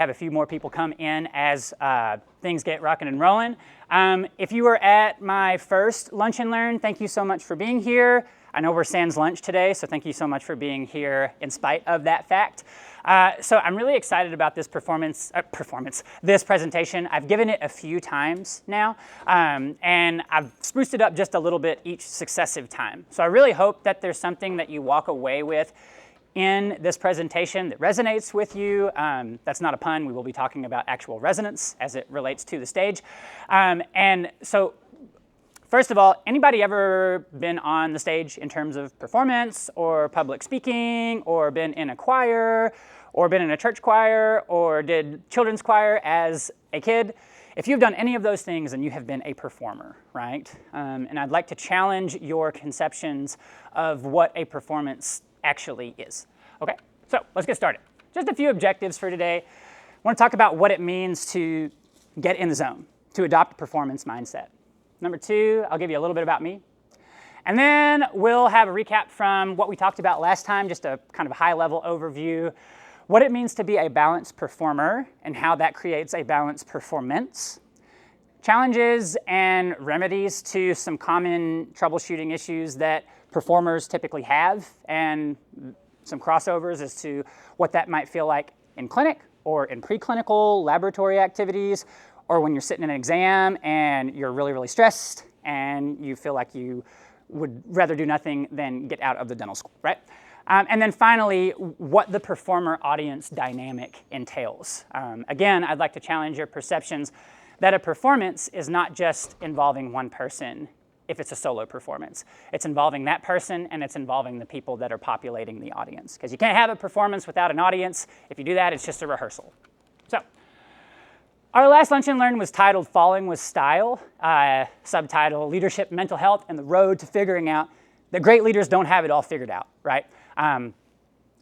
have a few more people come in as things get rocking and rolling. If you were at my first Lunch and Learn, thank you so much for being here. I know we're sans lunch today, so thank you so much for being here in spite of that fact. So I'm really excited about this this presentation. I've given it a few times now, and I've spruced it up just a little bit each successive time. So I really hope that there's something that you walk away with in this presentation that resonates with you. That's not a pun. We will be talking about actual resonance as it relates to the stage. And so first of all, anybody ever been on the stage in terms of performance or public speaking, or been in a choir, or been in a church choir, or did children's choir as a kid? If you've done any of those things, then you have been a performer, right? And I'd like to challenge your conceptions of what a performance actually is. Okay, so let's get started. Just a few objectives for today. I want to talk about what it means to get in the zone, to adopt a performance mindset. Number two, I'll give you a little bit about me. And then we'll have a recap from what we talked about last time, just a kind of high-level overview, what it means to be a balanced performer and how that creates a balanced performance, challenges and remedies to some common troubleshooting issues that performers typically have, and some crossovers as to what that might feel like in clinic or in preclinical laboratory activities, or when you're sitting in an exam and you're really, really stressed and you feel like you would rather do nothing than get out of the dental school, right? And then finally, what the performer-audience dynamic entails. Again, I'd like to challenge your perceptions that a performance is not just involving one person if it's a solo performance. It's involving that person, and it's involving the people that are populating the audience. Because you can't have a performance without an audience. If you do that, it's just a rehearsal. So our last Lunch and Learn was titled Falling with Style, subtitle Leadership, Mental Health, and the Road to Figuring Out that Great Leaders Don't Have It All Figured Out, right?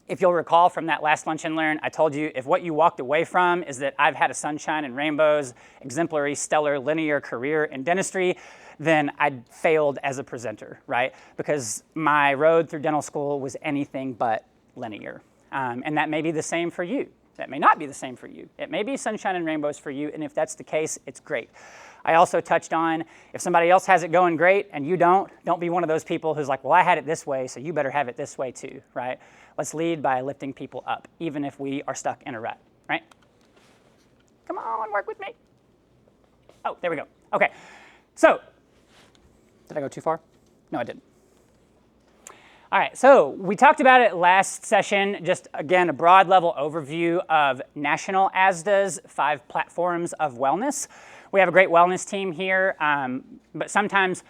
If you'll recall from that last Lunch and Learn, I told you if what you walked away from is that I've had a sunshine and rainbows, exemplary, stellar, linear career in dentistry, then I'd failed as a presenter, right? Because my road through dental school was anything but linear. And that may be the same for you. That may not be the same for you. It may be sunshine and rainbows for you, and if that's the case, it's great. I also touched on if somebody else has it going great and you don't be one of those people who's like, well, I had it this way, so you better have it this way too, right? Let's lead by lifting people up, even if we are stuck in a rut, right? Come on, work with me. Oh, there we go. Okay, so did I go too far? No, I didn't. All right, so we talked about it last session, just again, a broad level overview of national ASDA's 5 platforms of wellness. We have a great wellness team here, but sometimes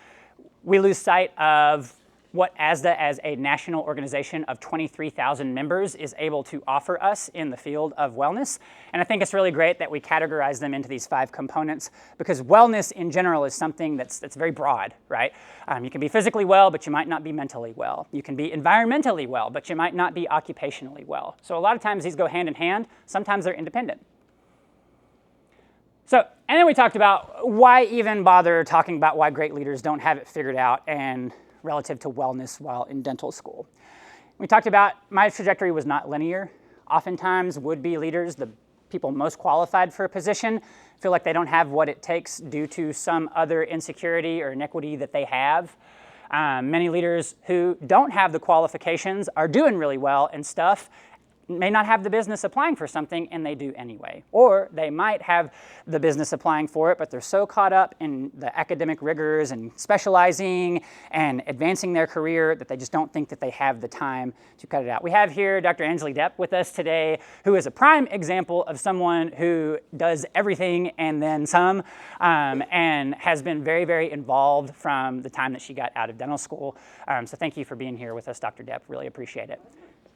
we lose sight of what ASDA as a national organization of 23,000 members is able to offer us in the field of wellness. And I think it's really great that we categorize them into these 5 components, because wellness in general is something that's very broad, right? You can be physically well, but you might not be mentally well. You can be environmentally well, but you might not be occupationally well. So a lot of times these go hand in hand. Sometimes they're independent. So, and then we talked about why even bother talking about why great leaders don't have it figured out and relative to wellness while in dental school. We talked about my trajectory was not linear. Oftentimes would-be leaders, the people most qualified for a position, feel like they don't have what it takes due to some other insecurity or inequity that they have. Many leaders who don't have the qualifications are doing really well and stuff, may not have the business applying for something, and they do anyway. Or they might have the business applying for it, but they're so caught up in the academic rigors and specializing and advancing their career that they just don't think that they have the time to cut it out. We have here Dr. Anjali Depp with us today, who is a prime example of someone who does everything and then some, and has been very, very involved from the time that she got out of dental school. So thank you for being here with us, Dr. Depp. Really appreciate it.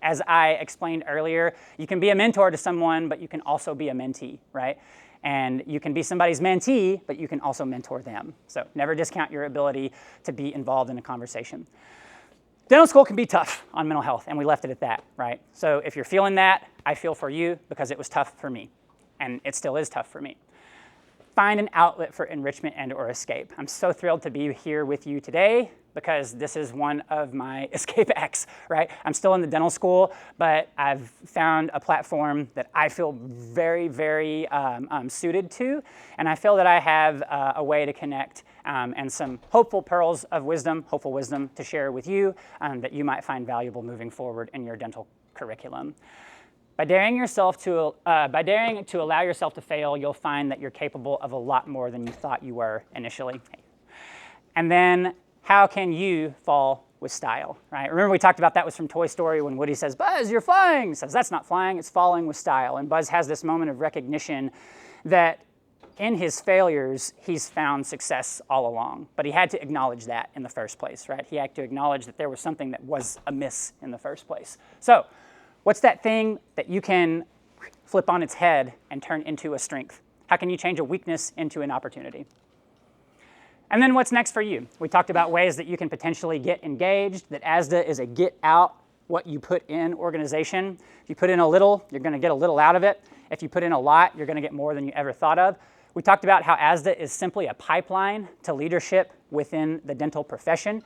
As I explained earlier, you can be a mentor to someone, but you can also be a mentee, right? And you can be somebody's mentee, but you can also mentor them. So never discount your ability to be involved in a conversation. Dental school can be tough on mental health, and we left it at that, right? So if you're feeling that, I feel for you because it was tough for me, and it still is tough for me. find an outlet for enrichment and or escape. I'm so thrilled to be here with you today because this is one of my escape acts, right? I'm still in the dental school, but I've found a platform that I feel very, very suited to, and I feel that I have a way to connect and some hopeful pearls of wisdom, hopeful wisdom to share with you that you might find valuable moving forward in your dental curriculum. By daring to allow yourself to fail, you'll find that you're capable of a lot more than you thought you were initially. And then, how can you fall with style, right? Remember we talked about that was from Toy Story when Woody says, "Buzz, you're flying." He says, "That's not flying, it's falling with style." And Buzz has this moment of recognition that in his failures, he's found success all along. But he had to acknowledge that in the first place, right? He had to acknowledge that there was something that was amiss in the first place. So, what's that thing that you can flip on its head and turn into a strength? How can you change a weakness into an opportunity? And then what's next for you? We talked about ways that you can potentially get engaged, that ASDA is a get out what you put in organization. If you put in a little, you're going to get a little out of it. If you put in a lot, you're going to get more than you ever thought of. We talked about how ASDA is simply a pipeline to leadership within the dental profession.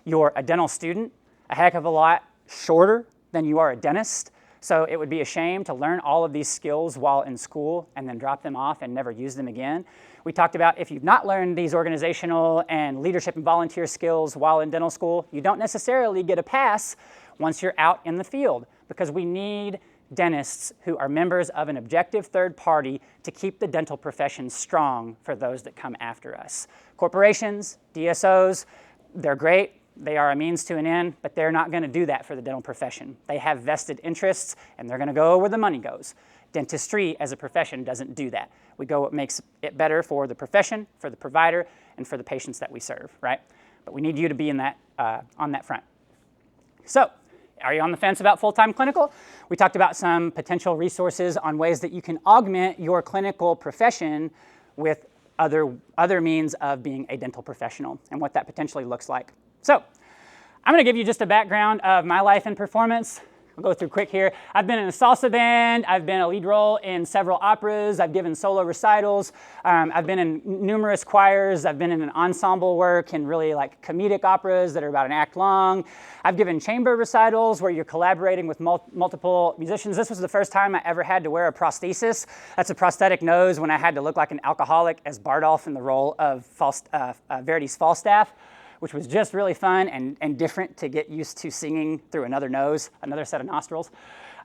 You're a dental student, a heck of a lot shorter than you are a dentist. So it would be a shame to learn all of these skills while in school and then drop them off and never use them again. We talked about if you've not learned these organizational and leadership and volunteer skills while in dental school, you don't necessarily get a pass once you're out in the field, because we need dentists who are members of an objective third party to keep the dental profession strong for those that come after us. Corporations, DSOs, they're great. They are a means to an end, but they're not going to do that for the dental profession. They have vested interests, and they're going to go where the money goes. Dentistry as a profession doesn't do that. We go what makes it better for the profession, for the provider, and for the patients that we serve, right? But we need you to be in that, on that front. So, are you on the fence about full-time clinical? We talked about some potential resources on ways that you can augment your clinical profession with other means of being a dental professional and what that potentially looks like. So, I'm going to give you just a background of my life and performance. I'll go through quick here. I've been in a salsa band. I've been a lead role in several operas. I've given solo recitals. I've been in numerous choirs. I've been in an ensemble work in really like comedic operas that are about an act long. I've given chamber recitals where you're collaborating with multiple musicians. This was the first time I ever had to wear a prosthesis. That's a prosthetic nose when I had to look like an alcoholic as Bardolph in the role of Verdi's Falstaff, which was just really fun and different to get used to singing through another nose, another set of nostrils.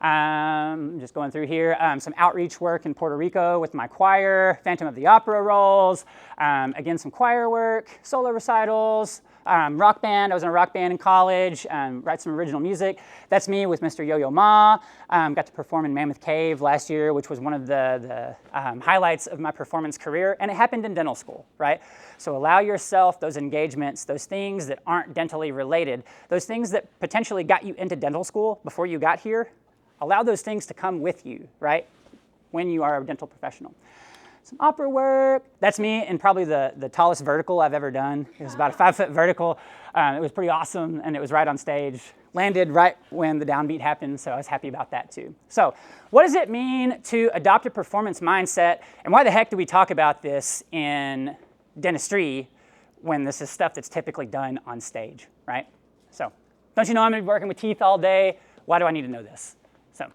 Just going through here, some outreach work in Puerto Rico with my choir, Phantom of the Opera roles, again, some choir work, solo recitals, rock band. I was in a rock band in college, write some original music. That's me with Mr. Yo-Yo Ma. Got to perform in Mammoth Cave last year, which was one of the highlights of my performance career, and it happened in dental school, right? So allow yourself those engagements, those things that aren't dentally related, those things that potentially got you into dental school before you got here, allow those things to come with you, right, when you are a dental professional. Some opera work. That's me in probably the tallest vertical I've ever done. It was about a 5-foot vertical. It was pretty awesome, and it was right on stage. Landed right when the downbeat happened, so I was happy about that too. So what does it mean to adopt a performance mindset, and why the heck do we talk about this in dentistry when this is stuff that's typically done on stage, right? So don't you know I'm going to be working with teeth all day? Why do I need to know this? So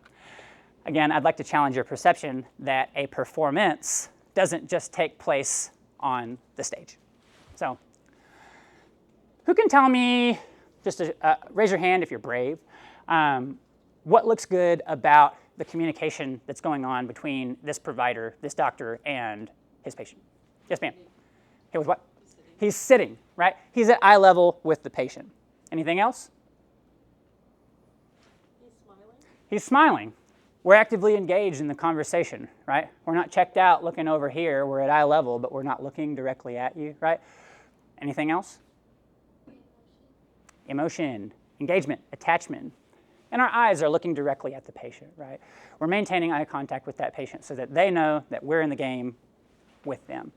again, I'd like to challenge your perception that a performance doesn't just take place on the stage. So who can tell me, just raise your hand if you're brave, what looks good about the communication that's going on between this provider, this doctor, and his patient? Yes, ma'am. Okay, with what? He's sitting, right? He's at eye level with the patient. Anything else? He's smiling. He's smiling. We're actively engaged in the conversation, right? We're not checked out looking over here. We're at eye level, but we're not looking directly at you, right? Anything else? Emotion, engagement, attachment. And our eyes are looking directly at the patient, right? We're maintaining eye contact with that patient so that they know that we're in the game with them.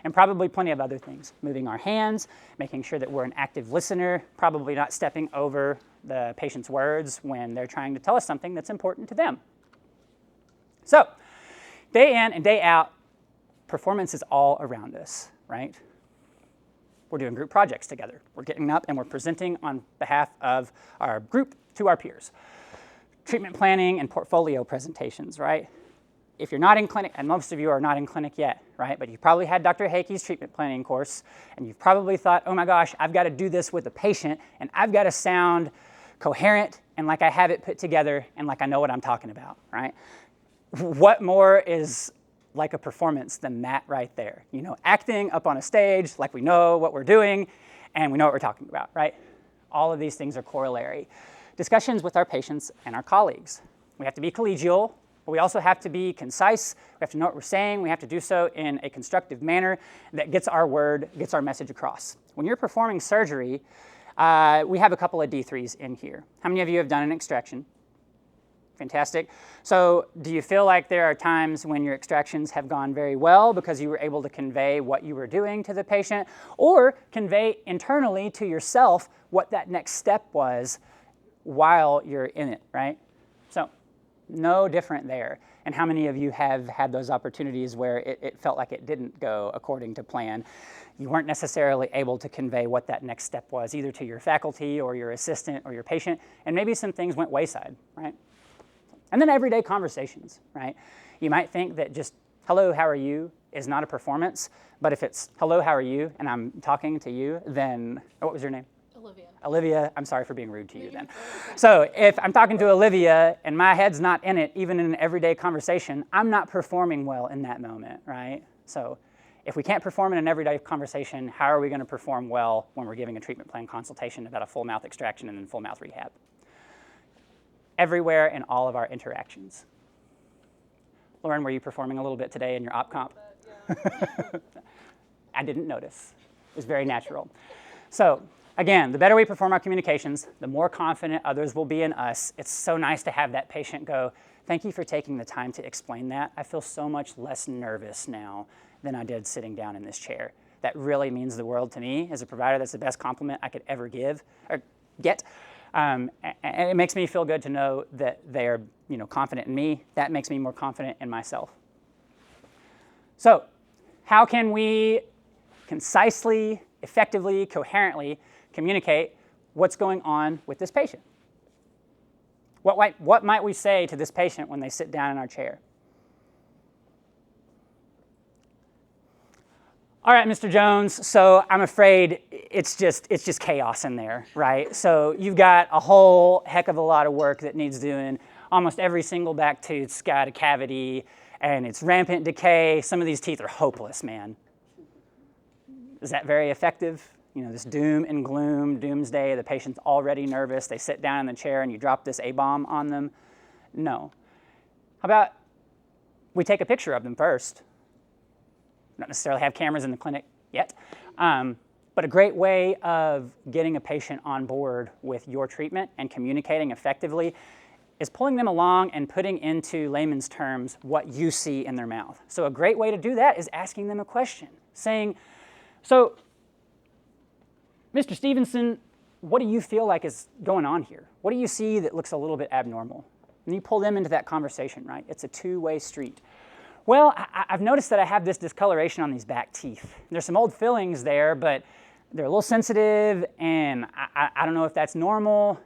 And probably plenty of other things. Moving our hands, making sure that we're an active listener, probably not stepping over the patient's words when they're trying to tell us something that's important to them. So, day in and day out, performance is all around us, right? We're doing group projects together. We're getting up and we're presenting on behalf of our group to our peers. Treatment planning and portfolio presentations, right? If you're not in clinic, and most of you are not in clinic yet, right? But you probably had Dr. Hakey's treatment planning course, and you've probably thought, oh my gosh, I've got to do this with a patient, and I've got to sound coherent and like I have it put together and like I know what I'm talking about, right? What more is like a performance than that right there? You know, acting up on a stage like we know what we're doing and we know what we're talking about, right? All of these things are corollary. Discussions with our patients and our colleagues. We have to be collegial, but we also have to be concise. We have to know what we're saying. We have to do so in a constructive manner that gets our word, gets our message across. When you're performing surgery, we have a couple of D3s in here. How many of you have done an extraction? Fantastic. So do you feel like there are times when your extractions have gone very well because you were able to convey what you were doing to the patient, or convey internally to yourself what that next step was while you're in it, right? So no different there. And how many of you have had those opportunities where it felt like it didn't go according to plan? You weren't necessarily able to convey what that next step was, either to your faculty or your assistant or your patient, and maybe some things went wayside, right? And then everyday conversations, right? You might think that just, hello, how are you, is not a performance, but if it's, hello, how are you, and I'm talking to you, then, what was your name? Olivia. Olivia, I'm sorry for being rude to you then. So if I'm talking to Olivia and my head's not in it, even in an everyday conversation, I'm not performing well in that moment, right? So if we can't perform in an everyday conversation, how are we going to perform well when we're giving a treatment plan consultation about a full mouth extraction and then full mouth rehab? Everywhere in all of our interactions. Lauren, were you performing a little bit today in your op comp? Yeah. I didn't notice. It was very natural. So again, the better we perform our communications, the more confident others will be in us. It's so nice to have that patient go, thank you for taking the time to explain that. I feel so much less nervous now than I did sitting down in this chair. That really means the world to me. As a provider, that's the best compliment I could ever give or get. And it makes me feel good to know that they are, confident in me. That makes me more confident in myself. So how can we concisely, effectively, coherently communicate what's going on with this patient? What might we say to this patient when they sit down in our chair? All right, Mr. Jones, so I'm afraid it's just chaos in there, right? So you've got a whole heck of a lot of work that needs doing. Almost every single back tooth's got a cavity, and it's rampant decay. Some of these teeth are hopeless, man. Is that very effective? This doom and gloom, doomsday, the patient's already nervous. They sit down in the chair and you drop this A-bomb on them. No. How about we take a picture of them first? Not necessarily have cameras in the clinic yet, but a great way of getting a patient on board with your treatment and communicating effectively is pulling them along and putting into layman's terms what you see in their mouth. So a great way to do that is asking them a question, saying, so, Mr. Stevenson, what do you feel like is going on here? What do you see that looks a little bit abnormal? And you pull them into that conversation, right? It's a two-way street. Well, I've noticed that I have this discoloration on these back teeth. There's some old fillings there, but they're a little sensitive, and I don't know if that's normal.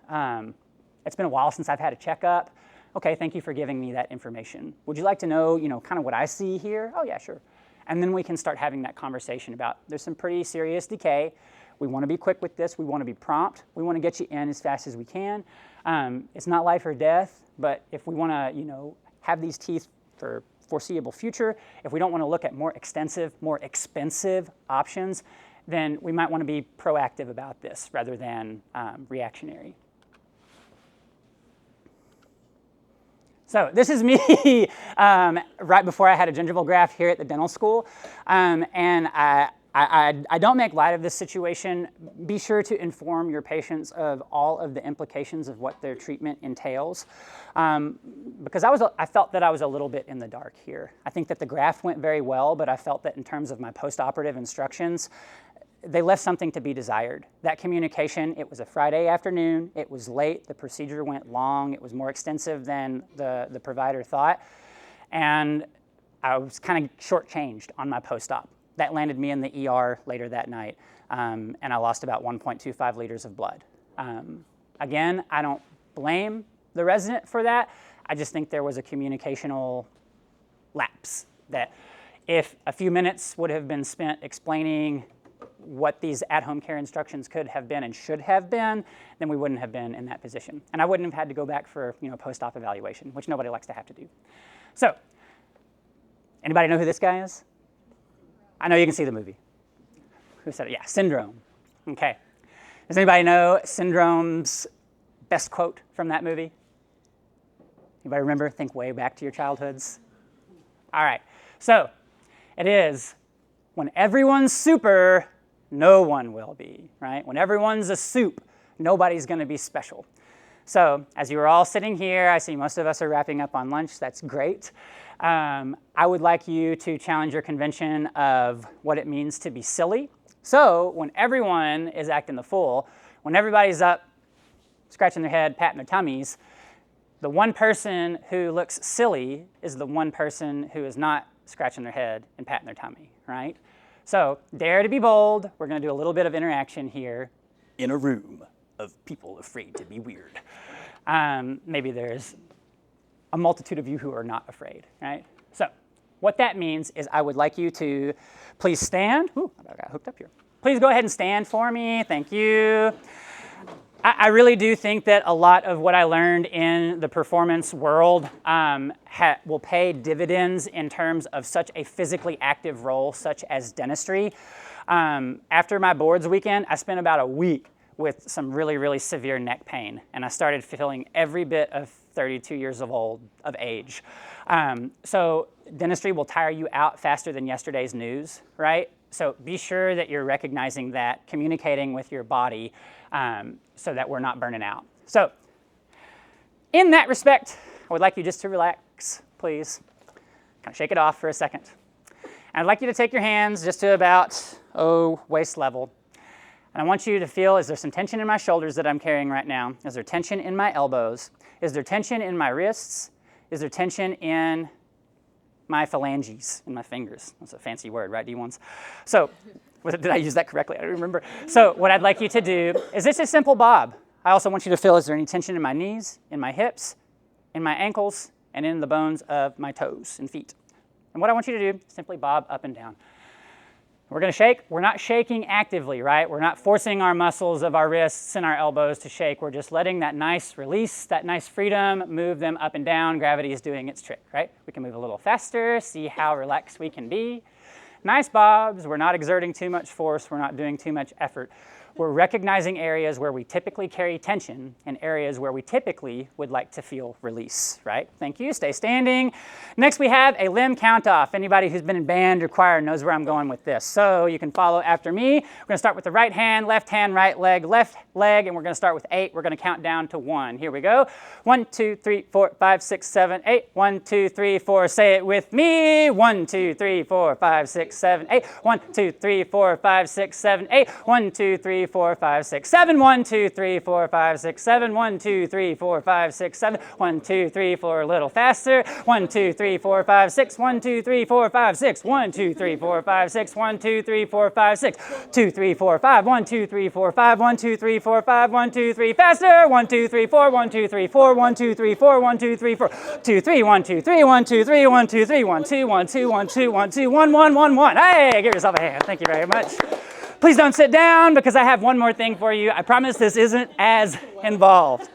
It's been a while since I've had a checkup. Okay, thank you for giving me that information. Would you like to know, kind of what I see here? Oh, yeah, sure. And then we can start having that conversation about there's some pretty serious decay. We want to be quick with this. We want to be prompt. We want to get you in as fast as we can. It's not life or death, but if we want to, have these teeth for foreseeable future, if we don't want to look at more extensive, more expensive options, then we might want to be proactive about this rather than reactionary. So this is me right before I had a gingival graft here at the dental school, and I don't make light of this situation. Be sure to inform your patients of all of the implications of what their treatment entails, because I felt that I was a little bit in the dark here. I think that the graft went very well, but I felt that in terms of my post-operative instructions, they left something to be desired. That communication, it was a Friday afternoon, it was late, the procedure went long, it was more extensive than the provider thought, and I was kind of shortchanged on my post-op. That landed me in the ER later that night, and I lost about 1.25 liters of blood. Again, I don't blame the resident for that. I just think there was a communicational lapse that if a few minutes would have been spent explaining what these at-home care instructions could have been and should have been, then we wouldn't have been in that position. And I wouldn't have had to go back for post-op evaluation, which nobody likes to have to do. So, anybody know who this guy is? I know you can see the movie. Who said it? Yeah, Syndrome. Okay. Does anybody know Syndrome's best quote from that movie? Anybody remember? Think way back to your childhoods. All right. So, it is, when everyone's super, no one will be, right? When everyone's a soup, nobody's going to be special. So, as you are all sitting here, I see most of us are wrapping up on lunch. That's great. I would like you to challenge your convention of what it means to be silly. So, when everyone is acting the fool, when everybody's up, scratching their head, patting their tummies, the one person who looks silly is the one person who is not scratching their head and patting their tummy, right? So, dare to be bold. We're going to do a little bit of interaction here in a room of people afraid to be weird. Maybe there's a multitude of you who are not afraid, right? So, what that means is I would like you to please stand. Ooh, I got hooked up here. Please go ahead and stand for me. Thank you. I really do think that a lot of what I learned in the performance world will pay dividends in terms of such a physically active role such as dentistry. After my boards weekend, I spent about a week with some really, really severe neck pain, and I started feeling every bit of 32 years of age. So dentistry will tire you out faster than yesterday's news, right? So be sure that you're recognizing that, communicating with your body so that we're not burning out. So in that respect, I would like you just to relax, please. Kind of shake it off for a second. And I'd like you to take your hands just to about, waist level. And I want you to feel, is there some tension in my shoulders that I'm carrying right now? Is there tension in my elbows? Is there tension in my wrists? Is there tension in my phalanges, in my fingers? That's a fancy word, right, D1s? So, did I use that correctly? I don't remember. So what I'd like you to do is just a simple bob. I also want you to feel, is there any tension in my knees, in my hips, in my ankles, and in the bones of my toes and feet? And what I want you to do is simply bob up and down. We're going to shake. We're not shaking actively, right? We're not forcing our muscles of our wrists and our elbows to shake. We're just letting that nice release, that nice freedom, move them up and down. Gravity is doing its trick, right? We can move a little faster, see how relaxed we can be. Nice bobs. We're not exerting too much force. We're not doing too much effort. We're recognizing areas where we typically carry tension and areas where we typically would like to feel release, right? Thank you. Stay standing. Next, we have a limb count-off. Anybody who's been in band or choir knows where I'm going with this. So you can follow after me. We're going to start with the right hand, right leg, left leg, and we're going to start with 8. We're going to count down to 1. Here we go. 1, 2, 3, 4, 5, 6, 7, 8. 1, 2, 3, 4. Say it with me. 1, 2, 3, 4, 5, 6, 7, 8. 1, 2, 3, 4, 5, 6, 7, 8. 1, 2, 3, 4, 5, 6, 7. 1, 2, 3, 4, 5, 6, 7. 1, 2, 3, 4, 5, 6, 7. 1, 2, 3, 4, a little faster. 1, 2, 3, 4, 5, 6. 1, 2, 3, 4, 5, 6. 1, 2, 3, 4, 5, 6. 1, 2, 3, 4, 5, 6. 2, 3, 4, 5. 1, 2, 3, 4, 5. 1, 2, 3, 4, 5. 1, 2, 3, faster. 1, 2, 3, 4. 1, 2, 3, 4. 1, 2, 3, 4. 1, 2, 3, 4. 2, 3, 1, 2, 3. 1, 2, 3. 1, 2, 3. 1, 2, 1, 2, 1, 2, 1, 2, 1, 1, 1, 1. Hey, give yourself a hand. Thank you very much. Please don't sit down because I have one more thing for you. I promise this isn't as involved.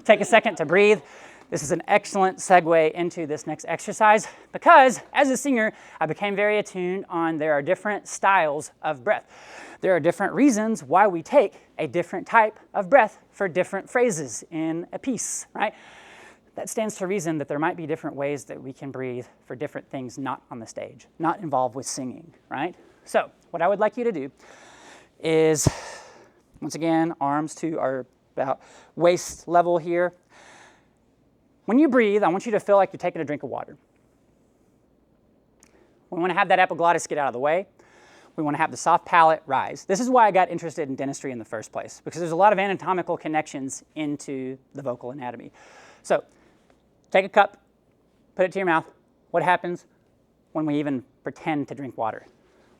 Take a second to breathe. This is an excellent segue into this next exercise because as a singer, I became very attuned on there are different styles of breath. There are different reasons why we take a different type of breath for different phrases in a piece, right? That stands to reason that there might be different ways that we can breathe for different things not on the stage, not involved with singing, right? So what I would like you to do is, once again, arms to our about waist level here. When you breathe, I want you to feel like you're taking a drink of water. We want to have that epiglottis get out of the way. We want to have the soft palate rise. This is why I got interested in dentistry in the first place, because there's a lot of anatomical connections into the vocal anatomy. So take a cup, put it to your mouth, What happens when we even pretend to drink water?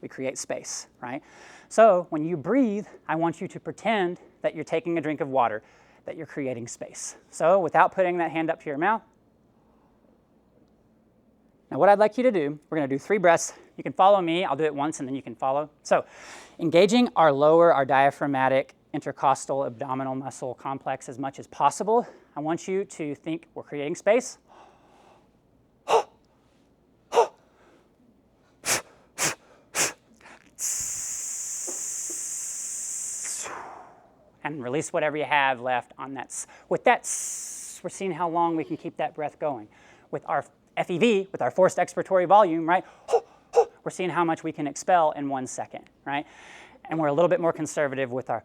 We create space, right? So when you breathe, I want you to pretend that you're taking a drink of water, that you're creating space. So without putting that hand up to your mouth, now what I'd like you to do, we're going to do 3 breaths. You can follow me. I'll do it once, and then you can follow. So engaging our lower, our diaphragmatic, intercostal, abdominal muscle complex as much as possible. I want you to think we're creating space. And release whatever you have left on that. With that, we're seeing how long we can keep that breath going. With our FEV, with our forced expiratory volume, right? We're seeing how much we can expel in 1 second, right? And we're a little bit more conservative with our,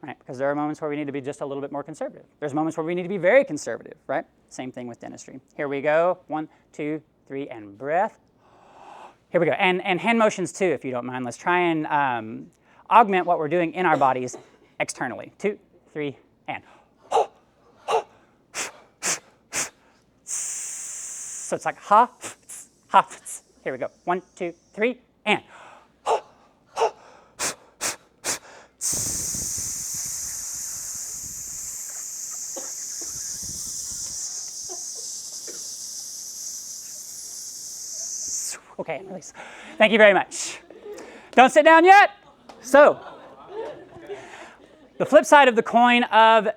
right? Because there are moments where we need to be just a little bit more conservative. There's moments where we need to be very conservative, right? Same thing with dentistry. Here we go. 1, 2, 3, and breath. Here we go. And hand motions too, if you don't mind. Let's try and augment what we're doing in our bodies externally. 2, 3, and. So it's like ha, ha. Here we go. 1, 2, 3, and. Okay, release. Thank you very much. Don't sit down yet. So, the flip side of the coin of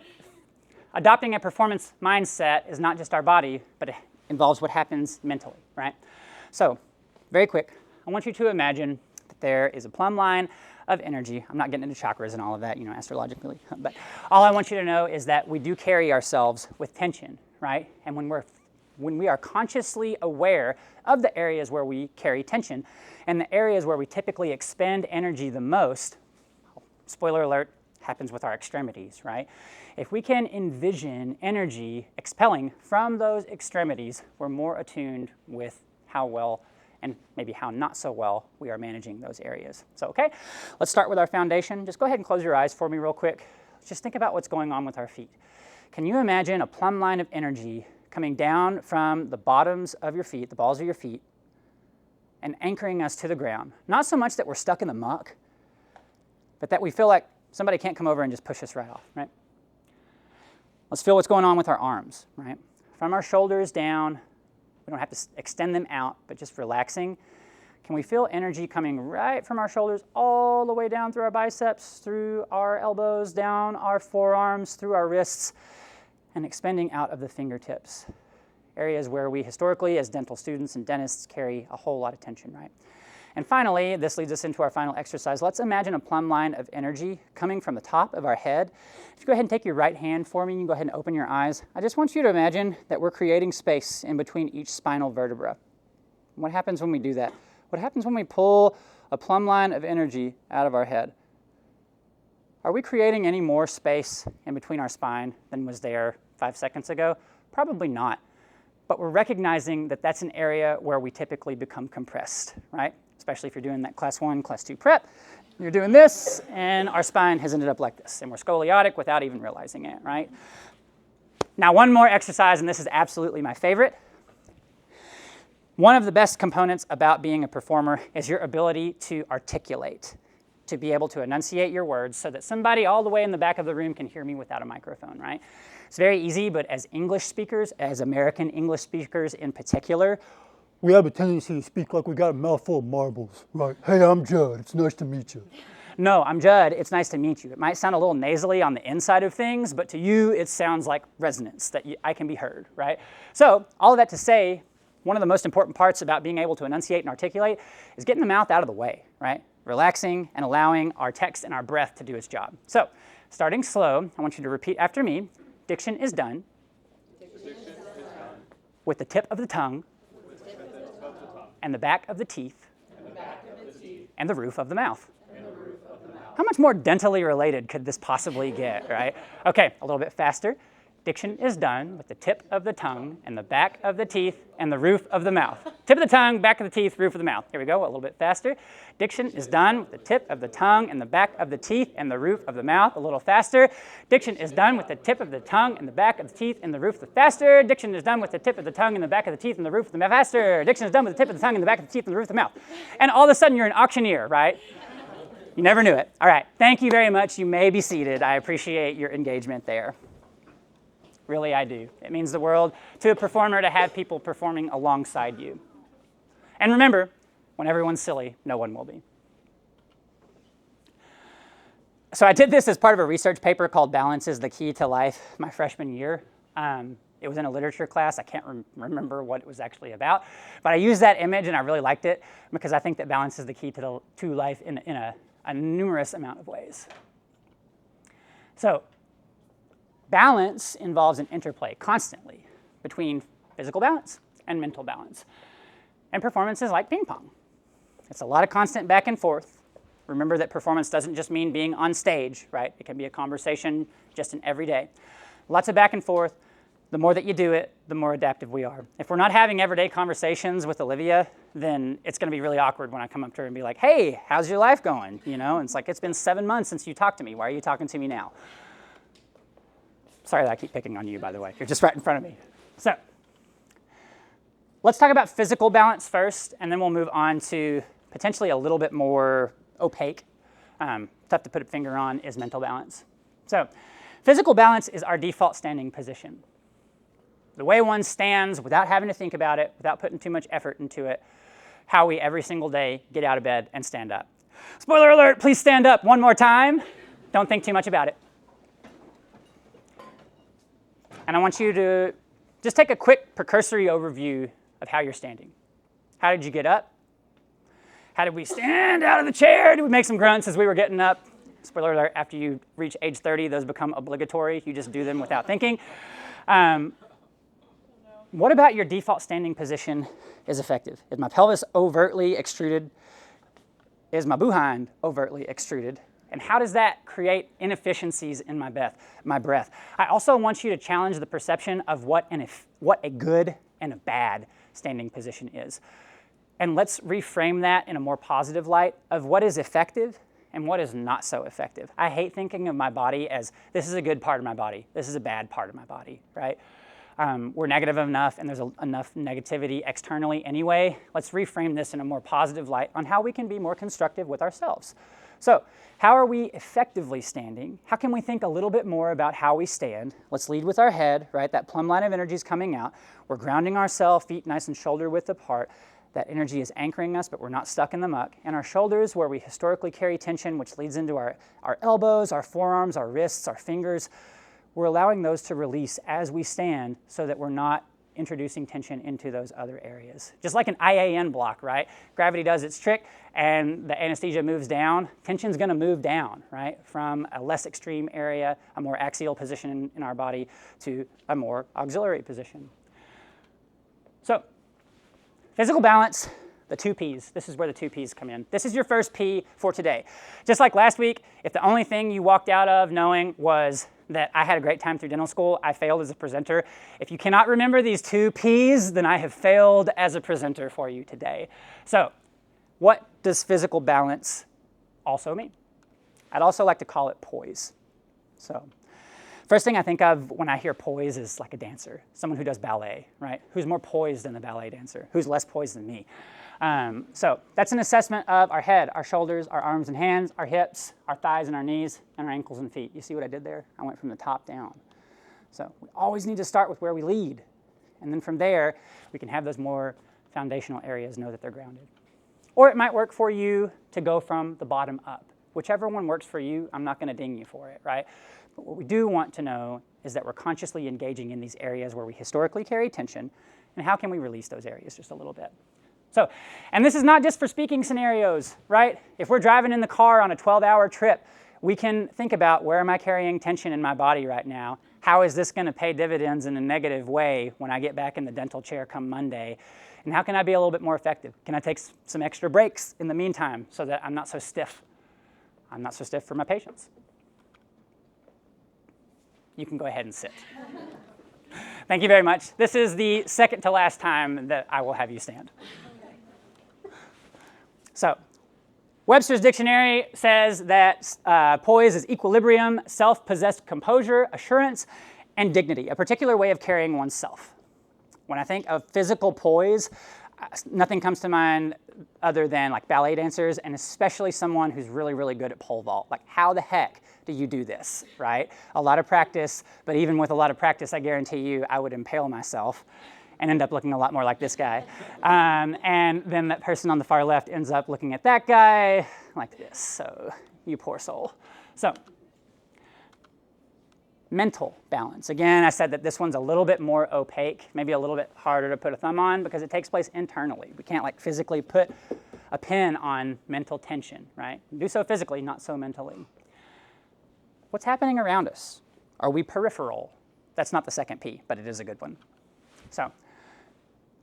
adopting a performance mindset is not just our body, but it involves what happens mentally, right? So, very quick, I want you to imagine that there is a plumb line of energy. I'm not getting into chakras and all of that, astrologically, but all I want you to know is that we do carry ourselves with tension, right? And when we are consciously aware of the areas where we carry tension and the areas where we typically expend energy the most, spoiler alert, happens with our extremities, right? If we can envision energy expelling from those extremities, we're more attuned with how well and maybe how not so well we are managing those areas. So, okay, let's start with our foundation. Just go ahead and close your eyes for me real quick. Just think about what's going on with our feet. Can you imagine a plumb line of energy coming down from the bottoms of your feet, the balls of your feet, and anchoring us to the ground? Not so much that we're stuck in the muck, but that we feel like somebody can't come over and just push us right off, right? Let's feel what's going on with our arms, right? From our shoulders down, we don't have to extend them out, but just relaxing. Can we feel energy coming right from our shoulders all the way down through our biceps, through our elbows, down our forearms, through our wrists, and expending out of the fingertips? Areas where we historically, as dental students and dentists, carry a whole lot of tension, right? And finally, this leads us into our final exercise. Let's imagine a plumb line of energy coming from the top of our head. If you go ahead and take your right hand for me, you can go ahead and open your eyes. I just want you to imagine that we're creating space in between each spinal vertebra. What happens when we do that? What happens when we pull a plumb line of energy out of our head? Are we creating any more space in between our spine than was there 5 seconds ago? Probably not. But we're recognizing that that's an area where we typically become compressed, right? Especially if you're doing that class 1, class 2 prep. You're doing this, and our spine has ended up like this, and we're scoliotic without even realizing it, right? Now, one more exercise, and this is absolutely my favorite. One of the best components about being a performer is your ability to articulate, to be able to enunciate your words so that somebody all the way in the back of the room can hear me without a microphone, right? It's very easy, but as English speakers, as American English speakers in particular, we have a tendency to speak like we got a mouthful of marbles. Right. Hey, I'm Judd. It's nice to meet you. No, I'm Judd. It's nice to meet you. It might sound a little nasally on the inside of things, but to you, it sounds like resonance, that I can be heard, right? So all of that to say, one of the most important parts about being able to enunciate and articulate is getting the mouth out of the way, right? Relaxing and allowing our text and our breath to do its job. So starting slow, I want you to repeat after me. Diction is done. With the tip of the tongue. And the back of the teeth. And the roof of the mouth. How much more dentally related could this possibly get, right? Okay, a little bit faster. Diction is done with the tip of the tongue and the back of the teeth and the roof of the mouth. Tip of the tongue, back of the teeth, roof of the mouth. Here we go, a little bit faster. Diction is done with the tip of the tongue and the back of the teeth and the roof of the mouth. A little faster. Diction is done with the tip of the tongue and the back of the teeth and the roof of the faster. Diction is done with the tip of the tongue and the back of the teeth and the roof of the mouth faster. Diction is done with the tip of the tongue and the back of the teeth and the roof of the mouth. And all of a sudden you're an auctioneer, right? You never knew it. All right, thank you very much. You may be seated. I appreciate your engagement there. Really, I do. It means the world to a performer to have people performing alongside you. And remember, when everyone's silly, no one will be. So I did this as part of a research paper called Balance is the Key to Life my freshman year. It was in a literature class. I can't remember what it was actually about. But I used that image, and I really liked it because I think that balance is the key to life in a numerous amount of ways. So balance involves an interplay constantly between physical balance and mental balance. And performance is like ping pong. It's a lot of constant back and forth. Remember that performance doesn't just mean being on stage, right? It can be a conversation just in every day. Lots of back and forth. The more that you do it, the more adaptive we are. If we're not having everyday conversations with Olivia, then it's going to be really awkward when I come up to her and be like, hey, how's your life going? You know, and it's like, it's been 7 months since you talked to me. Why are you talking to me now? Sorry that I keep picking on you, by the way. You're just right in front of me. So let's talk about physical balance first, and then we'll move on to potentially a little bit more opaque, tough to put a finger on, is mental balance. So physical balance is our default standing position. The way one stands without having to think about it, without putting too much effort into it, how we every single day get out of bed and stand up. Spoiler alert, please stand up one more time. Don't think too much about it. And I want you to just take a quick precursory overview of how you're standing. How did you get up? How did we stand out of the chair? Did we make some grunts as we were getting up? Spoiler alert, after you reach age 30, those become obligatory. You just do them without thinking. What about your default standing position is effective? Is my pelvis overtly extruded? Is my behind overtly extruded? And how does that create inefficiencies in my breath? I also want you to challenge the perception of what a good and a bad standing position is. And let's reframe that in a more positive light of what is effective and what is not so effective. I hate thinking of my body as this is a good part of my body, this is a bad part of my body, right? We're negative enough and there's enough negativity externally anyway. Let's reframe this in a more positive light on how we can be more constructive with ourselves. So how are we effectively standing? How can we think a little bit more about how we stand? Let's lead with our head, right? That plumb line of energy is coming out. We're grounding ourselves, feet nice and shoulder width apart. That energy is anchoring us, but we're not stuck in the muck. And our shoulders, where we historically carry tension, which leads into our elbows, our forearms, our wrists, our fingers, we're allowing those to release as we stand so that we're not introducing tension into those other areas. Just like an IAN block, right? Gravity does its trick and the anesthesia moves down. Tension's gonna move down, right? From a less extreme area, a more axial position in our body to a more auxiliary position. So, physical balance, the 2 Ps. This is where the 2 Ps come in. This is your first P for today. Just like last week, if the only thing you walked out of knowing was that I had a great time through dental school, I failed as a presenter. If you cannot remember these 2 Ps, then I have failed as a presenter for you today. So, what does physical balance also mean? I'd also like to call it poise. So, first thing I think of when I hear poise is like a dancer, someone who does ballet, right? Who's more poised than the ballet dancer? Who's less poised than me? So that's an assessment of our head, our shoulders, our arms and hands, our hips, our thighs and our knees, and our ankles and feet. You see what I did there? I went from the top down. So we always need to start with where we lead. And then from there, we can have those more foundational areas know that they're grounded. Or it might work for you to go from the bottom up. Whichever one works for you, I'm not going to ding you for it, right? But what we do want to know is that we're consciously engaging in these areas where we historically carry tension, and how can we release those areas just a little bit. So, and this is not just for speaking scenarios, right? If we're driving in the car on a 12-hour trip, we can think about where am I carrying tension in my body right now? How is this going to pay dividends in a negative way when I get back in the dental chair come Monday? And how can I be a little bit more effective? Can I take some extra breaks in the meantime so that I'm not so stiff? I'm not so stiff for my patients. You can go ahead and sit. Thank you very much. This is the second to last time that I will have you stand. So, Webster's dictionary says that poise is equilibrium, self-possessed composure, assurance, and dignity, a particular way of carrying oneself. When I think of physical poise, nothing comes to mind other than like ballet dancers, and especially someone who's really, really good at pole vault. Like, how the heck do you do this, right? A lot of practice, but even with a lot of practice, I guarantee you I would impale myself and end up looking a lot more like this guy. And then that person on the far left ends up looking at that guy like this. So, you poor soul. So, mental balance. Again, I said that this one's a little bit more opaque, maybe a little bit harder to put a thumb on because it takes place internally. We can't like physically put a pin on mental tension, right? Do so physically, not so mentally. What's happening around us? Are we peripheral? That's not the second P, but it is a good one. So,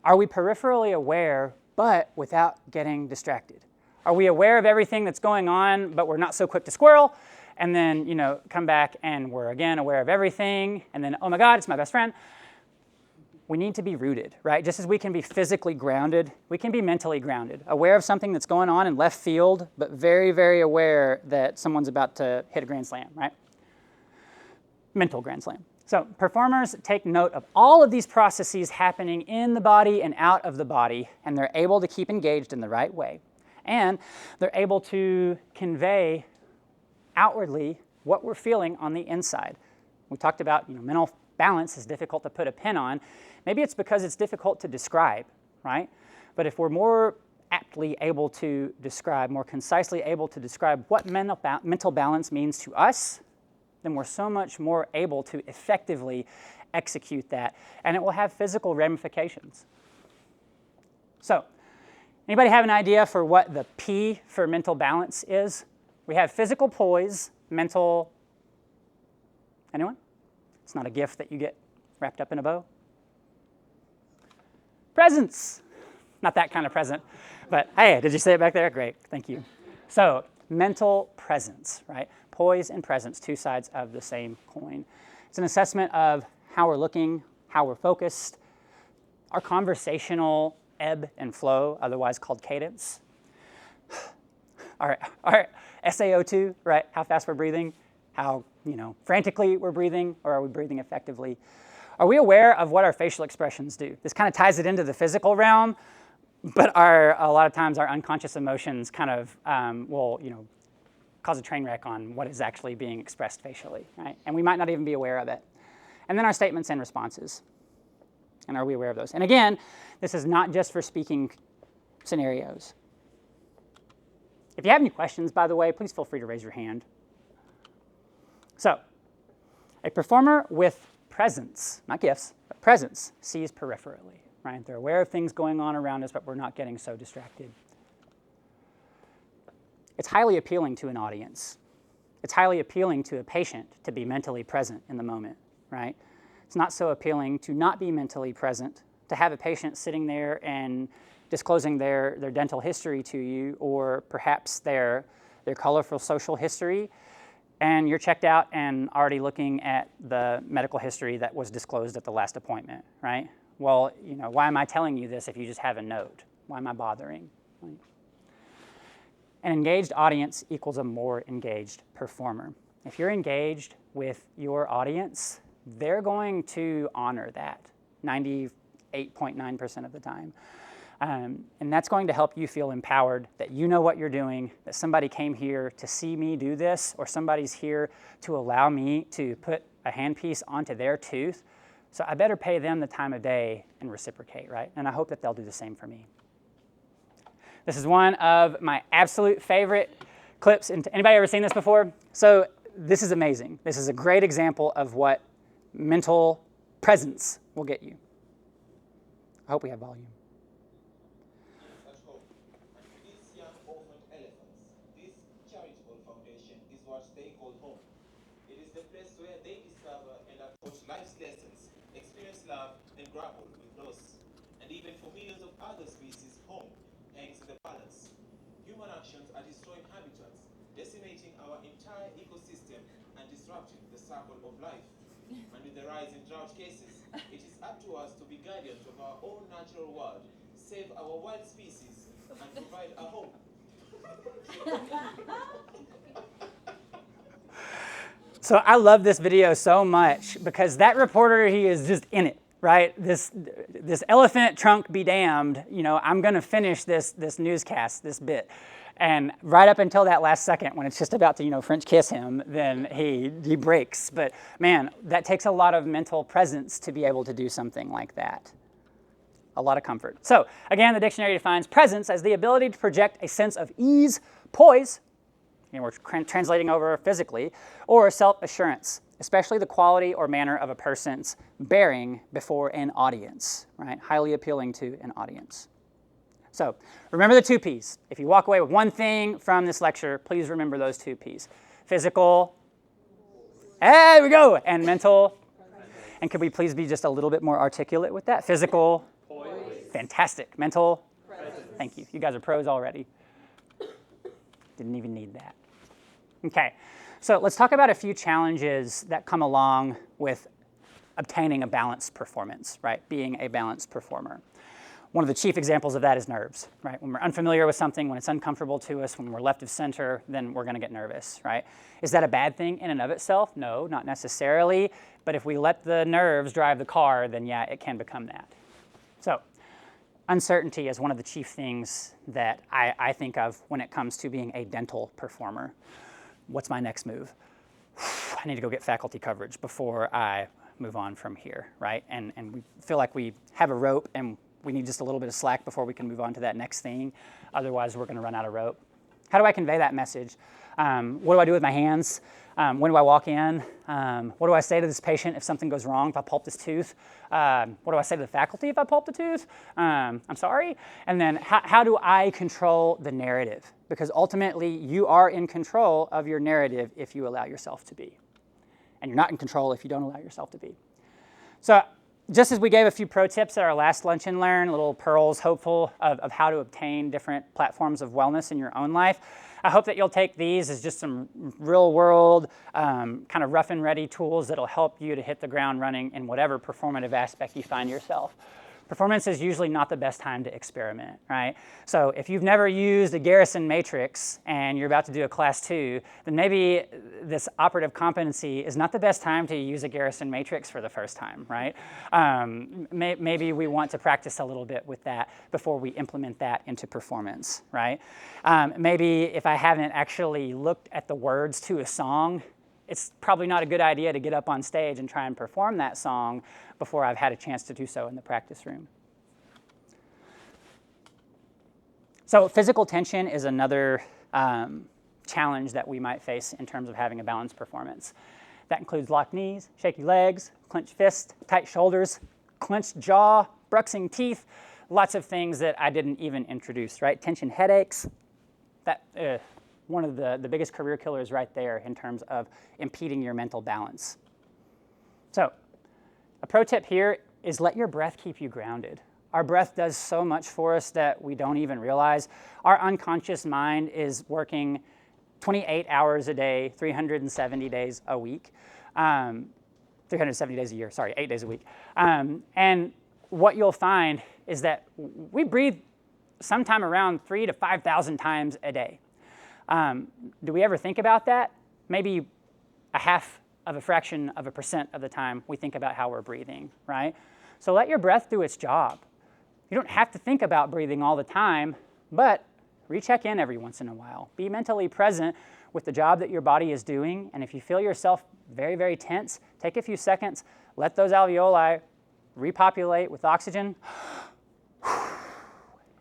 are we peripherally aware, but without getting distracted? Are we aware of everything that's going on, but we're not so quick to squirrel? And then, come back and we're again aware of everything. And then, oh my God, it's my best friend. We need to be rooted, right? Just as we can be physically grounded, we can be mentally grounded, aware of something that's going on in left field, but very, very aware that someone's about to hit a grand slam, right? Mental grand slam. So performers take note of all of these processes happening in the body and out of the body, and they're able to keep engaged in the right way. And they're able to convey outwardly what we're feeling on the inside. We talked about mental balance is difficult to put a pin on. Maybe it's because it's difficult to describe, right? But if we're more aptly able to describe, more concisely able to describe what mental balance means to us, then we're so much more able to effectively execute that, and it will have physical ramifications. So, anybody have an idea for what the P for mental balance is? We have physical poise, mental, anyone? It's not a gift that you get wrapped up in a bow. Presence. Not that kind of present, but hey, did you say it back there? Great, thank you. So, mental presence, right? Poise and presence, two sides of the same coin. It's an assessment of how we're looking, how we're focused, our conversational ebb and flow, otherwise called cadence. Our SaO2, right? How fast we're breathing, how frantically we're breathing, or are we breathing effectively? Are we aware of what our facial expressions do? This kind of ties it into the physical realm, but a lot of times our unconscious emotions kind of will cause a train wreck on what is actually being expressed facially, right? And we might not even be aware of it. And then our statements and responses. And are we aware of those? And again, this is not just for speaking scenarios. If you have any questions, by the way, please feel free to raise your hand. So, a performer with presence, not gifts, but presence, sees peripherally, right? They're aware of things going on around us, but we're not getting so distracted. It's highly appealing to an audience. It's highly appealing to a patient to be mentally present in the moment, right? It's not so appealing to not be mentally present, to have a patient sitting there and disclosing their dental history to you, or perhaps their colorful social history, and you're checked out and already looking at the medical history that was disclosed at the last appointment, right? Well, why am I telling you this if you just have a note? Why am I bothering? Right? An engaged audience equals a more engaged performer. If you're engaged with your audience, they're going to honor that 98.9% of the time. And that's going to help you feel empowered that you know what you're doing, that somebody came here to see me do this, or somebody's here to allow me to put a handpiece onto their tooth. So I better pay them the time of day and reciprocate, right? And I hope that they'll do the same for me. This is one of my absolute favorite clips. Anybody ever seen this before? So this is amazing. This is a great example of what mental presence will get you. I hope we have volume. At home, and to these young orphaned elephants, this charitable foundation is what they call home. It is the place where they discover and approach life's lessons, experience love, and grapple with loss. And even for millions of other species, home hangs in the balance. Human actions are destroying habitats, decimating our entire ecosystem, and disrupting the cycle of life. And with the rise in drought cases, it is up to us to be guardians of our own natural world, save our wild species, and provide a home. So I love this video so much because that reporter, he is just in it, right? This elephant trunk be damned, you know, I'm gonna finish this newscast, this bit. And right up until that last second when it's just about to, you know, French kiss him, then he breaks. But man, that takes a lot of mental presence to be able to do something like that. A lot of comfort. So again, the dictionary defines presence as the ability to project a sense of ease, poise, you know, we're translating over physically, or self-assurance, especially the quality or manner of a person's bearing before an audience, right? Highly appealing to an audience. So remember the 2 Ps. If you walk away with one thing from this lecture, please remember those 2 Ps. Physical, there we go, and mental. And could we please be just a little bit more articulate with that? Physical, poise. Fantastic. Mental, presence. Thank you. You guys are pros already. Didn't even need that. Okay, so let's talk about a few challenges that come along with obtaining a balanced performance, right? Being a balanced performer. One of the chief examples of that is nerves, right? When we're unfamiliar with something, when it's uncomfortable to us, when we're left of center, then we're gonna get nervous, right? Is that a bad thing in and of itself? No, not necessarily. But if we let the nerves drive the car, then yeah, it can become that. So uncertainty is one of the chief things that I think of when it comes to being a dental performer. What's my next move? I need to go get faculty coverage before I move on from here, right? And we feel like we have a rope and we need just a little bit of slack before we can move on to that next thing. Otherwise, we're gonna run out of rope. How do I convey that message? What do I do with my hands? When do I walk in? What do I say to this patient if something goes wrong, if I pulp this tooth? What do I say to the faculty if I pulp the tooth? I'm sorry. And then how do I control the narrative? Because ultimately, you are in control of your narrative if you allow yourself to be. And you're not in control if you don't allow yourself to be. So just as we gave a few pro tips at our last Lunch and Learn, little pearls, hopeful of how to obtain different platforms of wellness in your own life, I hope that you'll take these as just some real world, kind of rough and ready tools that'll help you to hit the ground running in whatever performative aspect you find yourself. Performance is usually not the best time to experiment, right? So if you've never used a Garrison matrix and you're about to do a class 2, then maybe this operative competency is not the best time to use a Garrison matrix for the first time, right? Maybe we want to practice a little bit with that before we implement that into performance, right? Maybe if I haven't actually looked at the words to a song, it's probably not a good idea to get up on stage and try and perform that song before I've had a chance to do so in the practice room. So physical tension is another challenge that we might face in terms of having a balanced performance. That includes locked knees, shaky legs, clenched fists, tight shoulders, clenched jaw, bruxing teeth, lots of things that I didn't even introduce, right? Tension headaches, that one of the biggest career killers right there in terms of impeding your mental balance. So a pro tip here is let your breath keep you grounded. Our breath does so much for us that we don't even realize. Our unconscious mind is working 28 hours a day, 370 days a week, 370 days a year, sorry, 8 days a week. And what you'll find is that we breathe sometime around 3,000 to 5,000 times a day. Do we ever think about that? Maybe a half of a fraction of a percent of the time we think about how we're breathing, right? So let your breath do its job. You don't have to think about breathing all the time, but recheck in every once in a while. Be mentally present with the job that your body is doing, and if you feel yourself very, very tense, take a few seconds, let those alveoli repopulate with oxygen,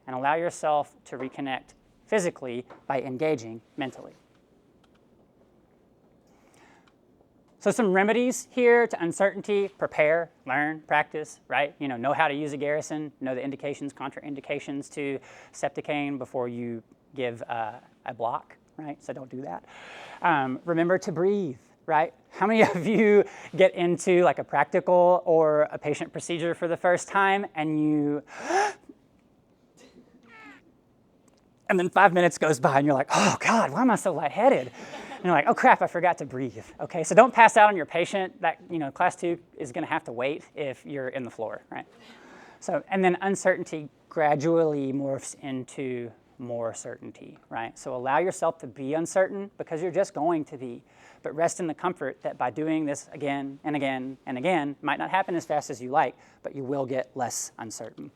and allow yourself to reconnect physically by engaging mentally. So some remedies here to uncertainty: prepare, learn, practice, right? Know how to use a Garrison, know the indications, contraindications to septicane before you give a block, right? So don't do that. Remember to breathe, right? How many of you get into like a practical or a patient procedure for the first time and you, and then 5 minutes goes by and you're like, oh God, why am I so lightheaded? you're like, oh crap, I forgot to breathe. Okay, so don't pass out on your patient. That, class 2 is gonna have to wait if you're in the floor, right? So, and then uncertainty gradually morphs into more certainty, right? So allow yourself to be uncertain because you're just going to be, but rest in the comfort that by doing this again and again and again, it might not happen as fast as you like, but you will get less uncertain.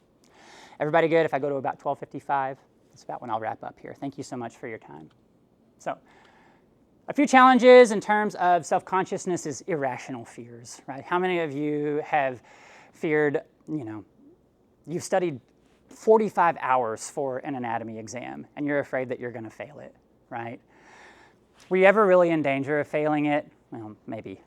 Everybody good? If I go to about 12:55, that's about when I'll wrap up here. Thank you so much for your time. So, a few challenges in terms of self-consciousness is irrational fears, right? How many of you have feared, you've studied 45 hours for an anatomy exam and you're afraid that you're gonna fail it, right? Were you ever really in danger of failing it? Well, maybe.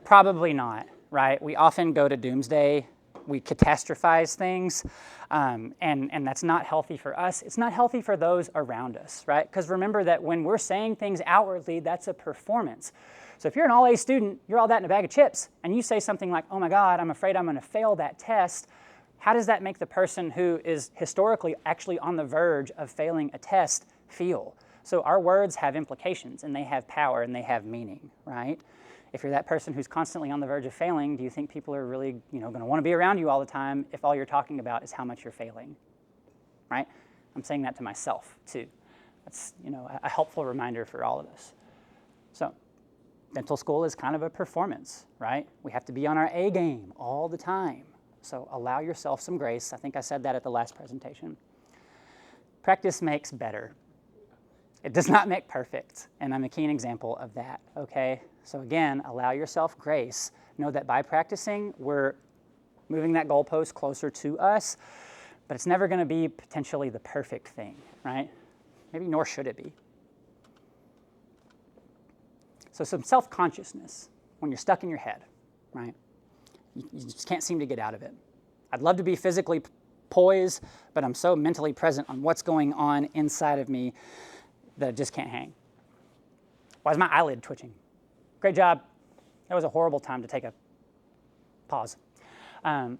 Probably not, right? We often go to doomsday. We catastrophize things, and that's not healthy for us. It's not healthy for those around us, right? Because remember that when we're saying things outwardly, that's a performance. So if you're an all-A student, you're all that in a bag of chips, and you say something like, oh my God, I'm afraid I'm gonna fail that test, how does that make the person who is historically actually on the verge of failing a test feel? So our words have implications, and they have power, and they have meaning, right? If you're that person who's constantly on the verge of failing, do you think people are really going to want to be around you all the time if all you're talking about is how much you're failing, right? I'm saying that to myself, too. That's a helpful reminder for all of us. So dental school is kind of a performance, right? We have to be on our A game all the time. So allow yourself some grace. I think I said that at the last presentation. Practice makes better. It does not make perfect, and I'm a keen example of that, okay? So again, allow yourself grace. Know that by practicing, we're moving that goalpost closer to us, but it's never gonna be potentially the perfect thing, right? Maybe nor should it be. So some self-consciousness when you're stuck in your head, right? You just can't seem to get out of it. I'd love to be physically poised, but I'm so mentally present on what's going on inside of me that I just can't hang. Why is my eyelid twitching? Great job. That was a horrible time to take a pause. And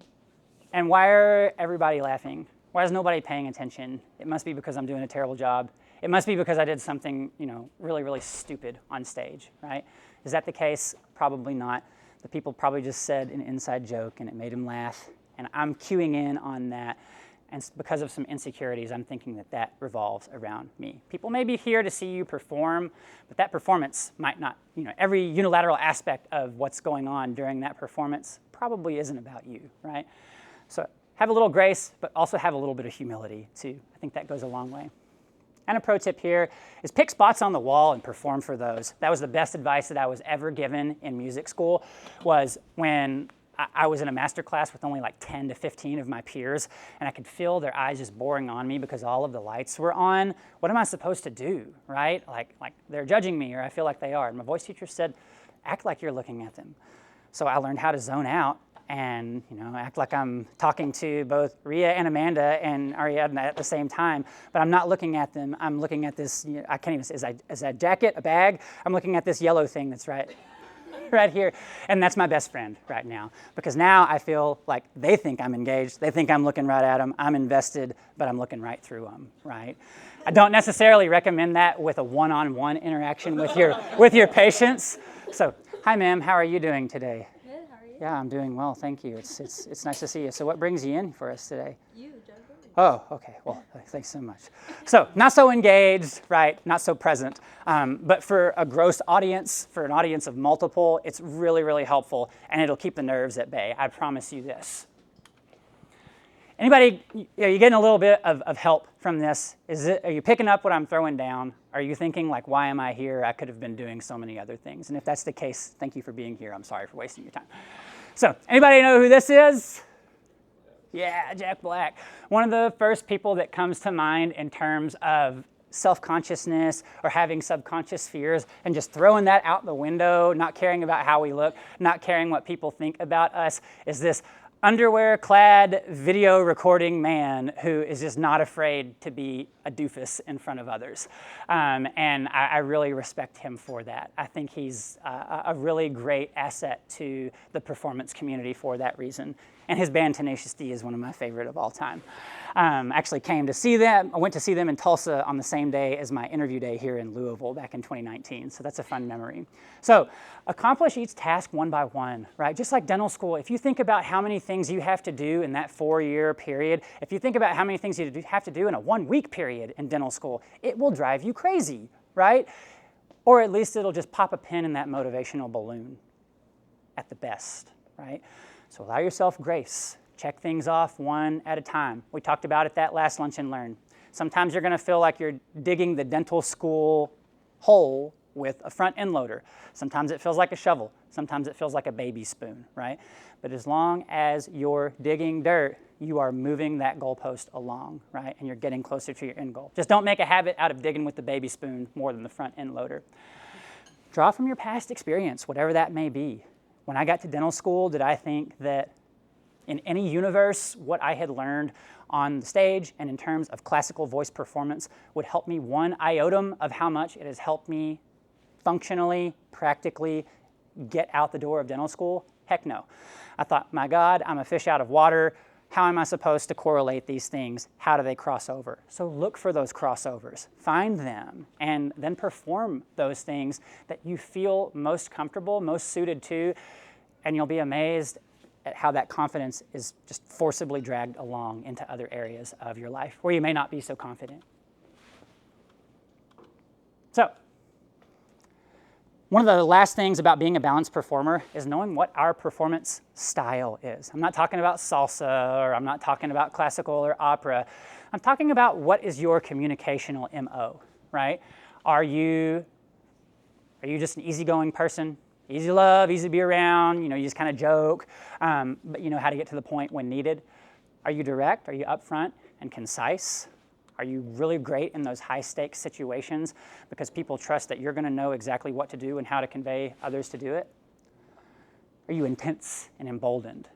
why are everybody laughing? Why is nobody paying attention? It must be because I'm doing a terrible job. It must be because I did something, really, really stupid on stage, right? Is that the case? Probably not. The people probably just said an inside joke and it made them laugh. And I'm cueing in on that. And because of some insecurities, I'm thinking that that revolves around me. People may be here to see you perform, but that performance might not, every unilateral aspect of what's going on during that performance probably isn't about you, right? So have a little grace, but also have a little bit of humility too. I think that goes a long way. And a pro tip here is pick spots on the wall and perform for those. That was the best advice that I was ever given in music school, was when I was in a master class with only like 10 to 15 of my peers, and I could feel their eyes just boring on me because all of the lights were on. What am I supposed to do, right? Like they're judging me, or I feel like they are. And my voice teacher said, act like you're looking at them. So I learned how to zone out and act like I'm talking to both Rhea and Amanda and Ariadna at the same time, but I'm not looking at them. I'm looking at this, I can't even say, is that a jacket, a bag? I'm looking at this yellow thing that's right here, and that's my best friend right now, because now I feel like they think I'm engaged, they think I'm looking right at them, I'm invested, but I'm looking right through them, right? I don't necessarily recommend that with a one-on-one interaction with your patients. So, hi ma'am, how are you doing today? Good, how are you? Yeah, I'm doing well, thank you. It's nice to see you. So what brings you in for us today? You, Judd. Oh, okay, well, thanks so much. So not so engaged, right, not so present, but for a gross audience, for an audience of multiple, it's really, really helpful, and it'll keep the nerves at bay. I promise you this. Anybody, are you getting a little bit of help from this? Are you picking up what I'm throwing down? Are you thinking like, why am I here? I could have been doing so many other things. And if that's the case, thank you for being here. I'm sorry for wasting your time. So anybody know who this is? Yeah, Jack Black. One of the first people that comes to mind in terms of self-consciousness or having subconscious fears and just throwing that out the window, not caring about how we look, not caring what people think about us, is this underwear-clad video recording man who is just not afraid to be a doofus in front of others. And I really respect him for that. I think he's a really great asset to the performance community for that reason. And his band Tenacious D is one of my favorite of all time. Actually came to see them. I went to see them in Tulsa on the same day as my interview day here in Louisville back in 2019. So that's a fun memory. So accomplish each task one by one, right? Just like dental school, if you think about how many things you have to do in that 4-year period, if you think about how many things you have to do in a 1-week period in dental school, it will drive you crazy, right? Or at least it'll just pop a pin in that motivational balloon at the best, right? So allow yourself grace. Check things off one at a time. We talked about it that last Lunch and Learn. Sometimes you're gonna feel like you're digging the dental school hole with a front end loader. Sometimes it feels like a shovel. Sometimes it feels like a baby spoon, right? But as long as you're digging dirt, you are moving that goalpost along, right? And you're getting closer to your end goal. Just don't make a habit out of digging with the baby spoon more than the front end loader. Draw from your past experience, whatever that may be. When I got to dental school, did I think that in any universe, what I had learned on the stage and in terms of classical voice performance would help me one iota of how much it has helped me functionally, practically get out the door of dental school? Heck no. I thought, my God, I'm a fish out of water. How am I supposed to correlate these things? How do they cross over? So look for those crossovers, find them, and then perform those things that you feel most comfortable, most suited to, and you'll be amazed at how that confidence is just forcibly dragged along into other areas of your life where you may not be so confident. So, one of the last things about being a balanced performer is knowing what our performance style is. I'm not talking about salsa, or I'm not talking about classical or opera. I'm talking about what is your communicational MO, right? Are you just an easygoing person? Easy to love, easy to be around, you just kind of joke, but you know how to get to the point when needed. Are you direct? Are you upfront and concise? Are you really great in those high-stakes situations because people trust that you're going to know exactly what to do and how to convey others to do it? Are you intense and emboldened?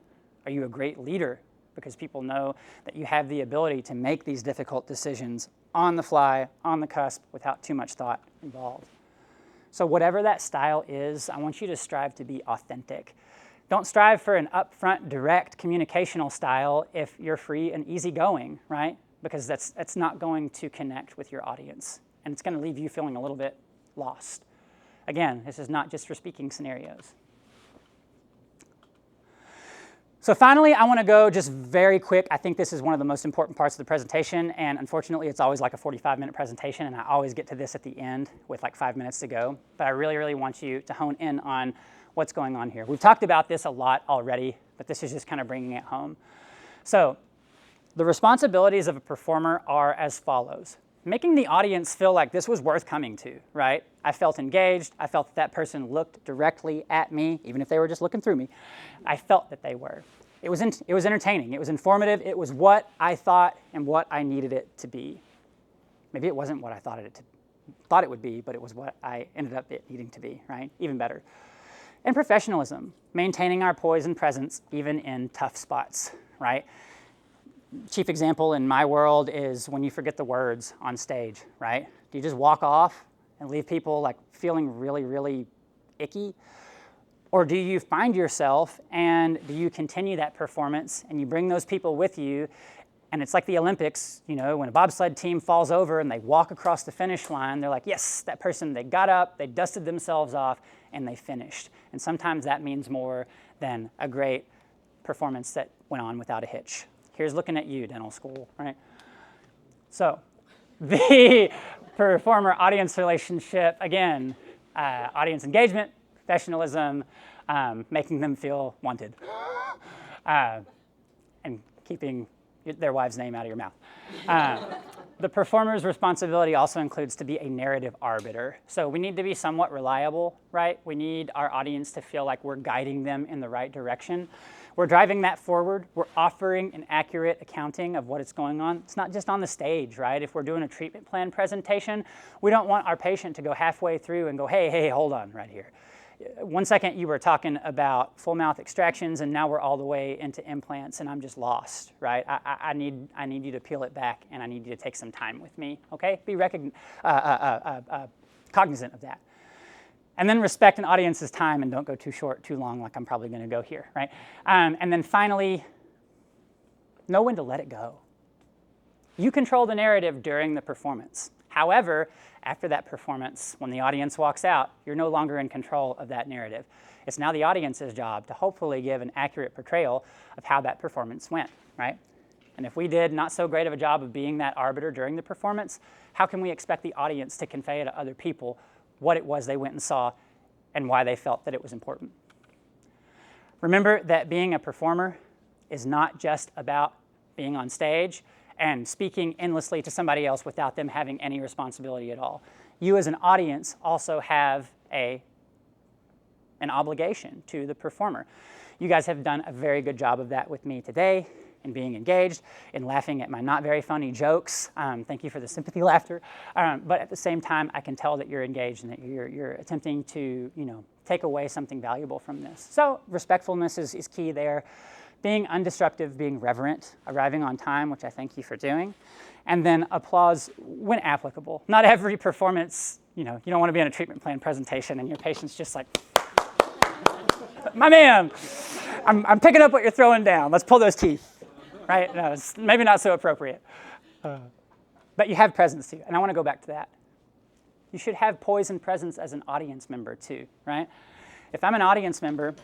Are you a great leader because people know that you have the ability to make these difficult decisions on the fly, on the cusp, without too much thought involved? So whatever that style is, I want you to strive to be authentic. Don't strive for an upfront, direct communicational style if you're free and easygoing, right? Because that's not going to connect with your audience, and it's going to leave you feeling a little bit lost. Again, this is not just for speaking scenarios. So finally, I want to go just very quick. I think this is one of the most important parts of the presentation, and unfortunately, it's always like a 45-minute presentation, and I always get to this at the end with like 5 minutes to go. But I really, really want you to hone in on what's going on here. We've talked about this a lot already, but this is just kind of bringing it home. So the responsibilities of a performer are as follows. Making the audience feel like this was worth coming to, right? I felt engaged. I felt that person looked directly at me, even if they were just looking through me. I felt that they were. It was entertaining. It was informative. It was what I thought and what I needed it to be. Maybe it wasn't what I thought it would be, but it was what I ended up needing to be, right? Even better. And professionalism, maintaining our poise and presence even in tough spots, right? Chief example in my world is when you forget the words on stage, right? Do you just walk off and leave people like feeling really, really icky? Or do you find yourself and do you continue that performance and you bring those people with you? And it's like the Olympics, when a bobsled team falls over and they walk across the finish line, they're like, yes, that person, they got up, they dusted themselves off, and they finished. And sometimes that means more than a great performance that went on without a hitch. Here's looking at you, dental school, right? So the performer-audience relationship, again, audience engagement, professionalism, making them feel wanted, and keeping their wife's name out of your mouth. The performer's responsibility also includes to be a narrative arbiter. So we need to be somewhat reliable, right? We need our audience to feel like we're guiding them in the right direction. We're driving that forward. We're offering an accurate accounting of what is going on. It's not just on the stage, right? If we're doing a treatment plan presentation, we don't want our patient to go halfway through and go, hey, hold on right here. 1 second you were talking about full mouth extractions, and now we're all the way into implants, and I'm just lost, right? I need you to peel it back, and I need you to take some time with me, okay? Be cognizant of that. And then respect an audience's time and don't go too short, too long, like I'm probably going to go here, right? And then finally, know when to let it go. You control the narrative during the performance. However, after that performance, when the audience walks out, you're no longer in control of that narrative. It's now the audience's job to hopefully give an accurate portrayal of how that performance went, right? And if we did not so great of a job of being that arbiter during the performance, how can we expect the audience to convey to other people what it was they went and saw and why they felt that it was important? Remember that being a performer is not just about being on stage and speaking endlessly to somebody else without them having any responsibility at all. You as an audience also have an obligation to the performer. You guys have done a very good job of that with me today, in being engaged, in laughing at my not very funny jokes. Thank you for the sympathy laughter. But at the same time, I can tell that you're engaged and that you're attempting to, take away something valuable from this. So respectfulness is key there. Being undisruptive, being reverent, arriving on time, which I thank you for doing. And then applause when applicable. Not every performance, you don't want to be in a treatment plan presentation and your patient's just like, my man, I'm picking up what you're throwing down. Let's pull those teeth. Right? No, it's maybe not so appropriate. But you have presence too, and I want to go back to that. You should have poise and presence as an audience member too, right? If I'm an audience member,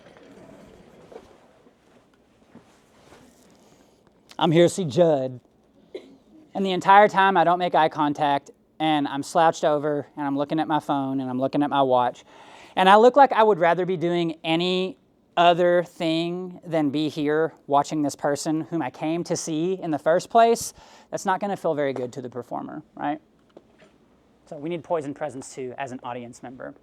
I'm here to see Judd, and the entire time I don't make eye contact, and I'm slouched over, and I'm looking at my phone, and I'm looking at my watch, and I look like I would rather be doing any other thing than be here watching this person whom I came to see in the first place. That's not going to feel very good to the performer, right? So we need poise and presence too as an audience member.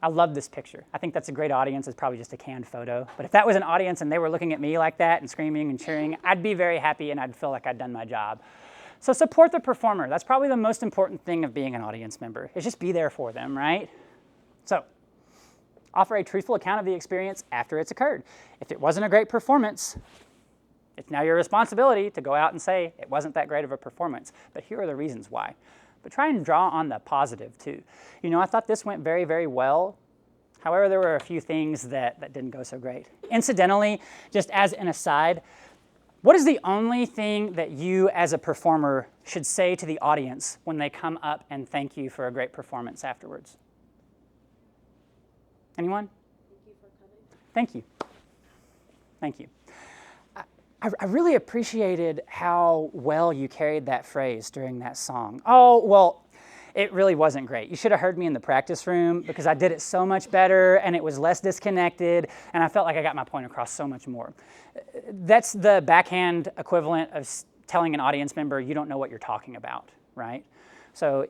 I love this picture. I think that's a great audience. It's probably just a canned photo. But if that was an audience and they were looking at me like that and screaming and cheering, I'd be very happy and I'd feel like I'd done my job. So support the performer. That's probably the most important thing of being an audience member, is just be there for them, right? So offer a truthful account of the experience after it's occurred. If it wasn't a great performance, it's now your responsibility to go out and say, it wasn't that great of a performance, but here are the reasons why. But try and draw on the positive too. I thought this went very, very well. However, there were a few things that didn't go so great. Incidentally, just as an aside, what is the only thing that you as a performer should say to the audience when they come up and thank you for a great performance afterwards? Anyone? Thank you for coming. Thank you. Thank you. I really appreciated how well you carried that phrase during that song. Oh, well, it really wasn't great. You should have heard me in the practice room because I did it so much better and it was less disconnected and I felt like I got my point across so much more. That's the backhand equivalent of telling an audience member you don't know what you're talking about, right? So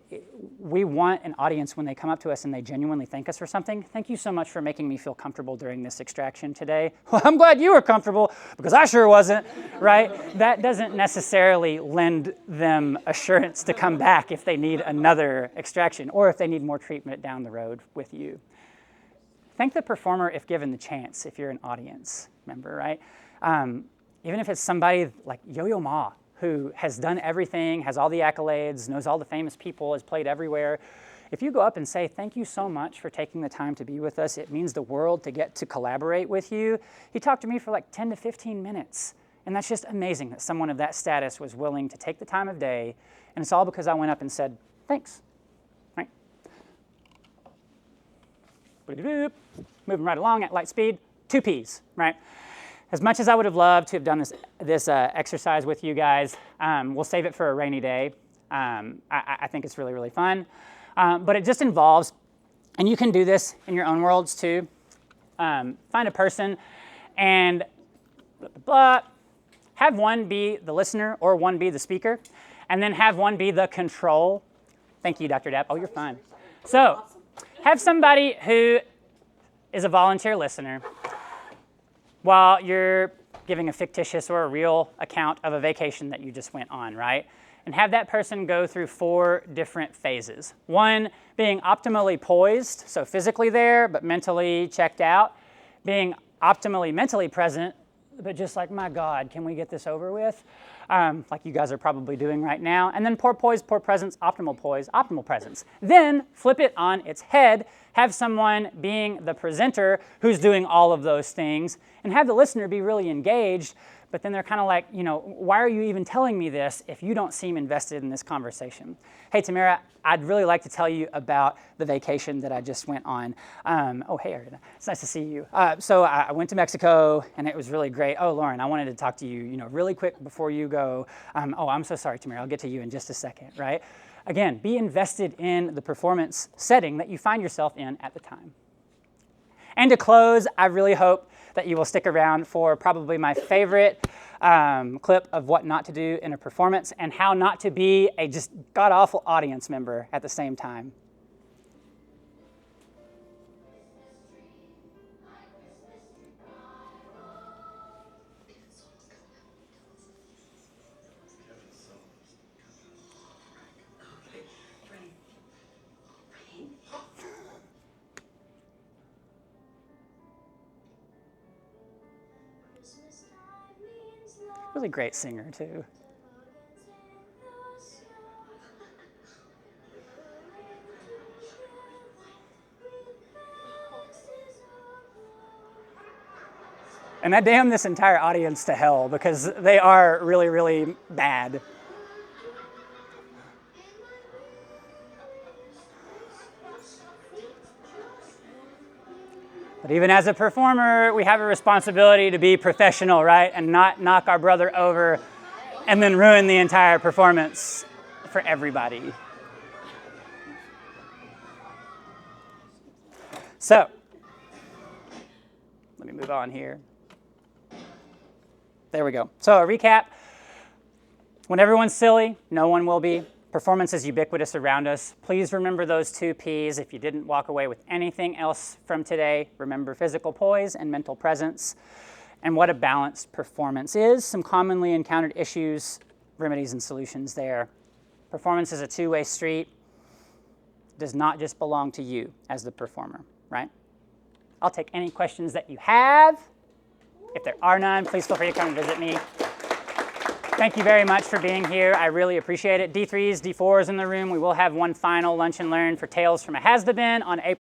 we want an audience, when they come up to us and they genuinely thank us for something, thank you so much for making me feel comfortable during this extraction today. Well, I'm glad you were comfortable because I sure wasn't, right? That doesn't necessarily lend them assurance to come back if they need another extraction or if they need more treatment down the road with you. Thank the performer if given the chance, if you're an audience member, right? Even if it's somebody like Yo-Yo Ma, who has done everything, has all the accolades, knows all the famous people, has played everywhere. If you go up and say, thank you so much for taking the time to be with us, it means the world to get to collaborate with you. He talked to me for like 10 to 15 minutes. And that's just amazing that someone of that status was willing to take the time of day. And it's all because I went up and said, thanks, right? Moving right along at light speed, 2 Ps, right? As much as I would have loved to have done this exercise with you guys, we'll save it for a rainy day. I think it's really, really fun. But it just involves, and you can do this in your own worlds too, find a person and have one be the listener or one be the speaker, and then have one be the control. Thank you, Dr. Depp. Oh, you're fine. So have somebody who is a volunteer listener while you're giving a fictitious or a real account of a vacation that you just went on, right? And have that person go through 4 different phases. 1, being optimally poised, so physically there, but mentally checked out. Being optimally mentally present, but just like, my God, can we get this over with? Like you guys are probably doing right now. And then poor poise, poor presence, optimal poise, optimal presence. Then flip it on its head, have someone being the presenter who's doing all of those things, and have the listener be really engaged, but then they're kind of like, why are you even telling me this if you don't seem invested in this conversation? Hey, Tamara, I'd really like to tell you about the vacation that I just went on. Oh, hey, Ariana. It's nice to see you. So I went to Mexico, and it was really great. Oh, Lauren, I wanted to talk to you, really quick before you go. Oh, I'm so sorry, Tamara. I'll get to you in just a second, right? Again, be invested in the performance setting that you find yourself in at the time. And to close, I really hope that you will stick around for probably my favorite clip of what not to do in a performance and how not to be a just god-awful audience member at the same time. Really great singer, too. And I damn this entire audience to hell because they are really, really bad. But even as a performer, we have a responsibility to be professional, right? And not knock our brother over and then ruin the entire performance for everybody. So, let me move on here. There we go. So a recap. When everyone's silly, no one will be. Performance is ubiquitous around us. Please remember those 2 Ps. If you didn't walk away with anything else from today, remember physical poise and mental presence and what a balanced performance is. Some commonly encountered issues, remedies and solutions there. Performance is a two-way street. It does not just belong to you as the performer, right? I'll take any questions that you have. If there are none, please feel free to come and visit me. Thank you very much for being here. I really appreciate it. D3s, D4s in the room. We will have one final lunch and learn for Tales from a Has-Da-Been on April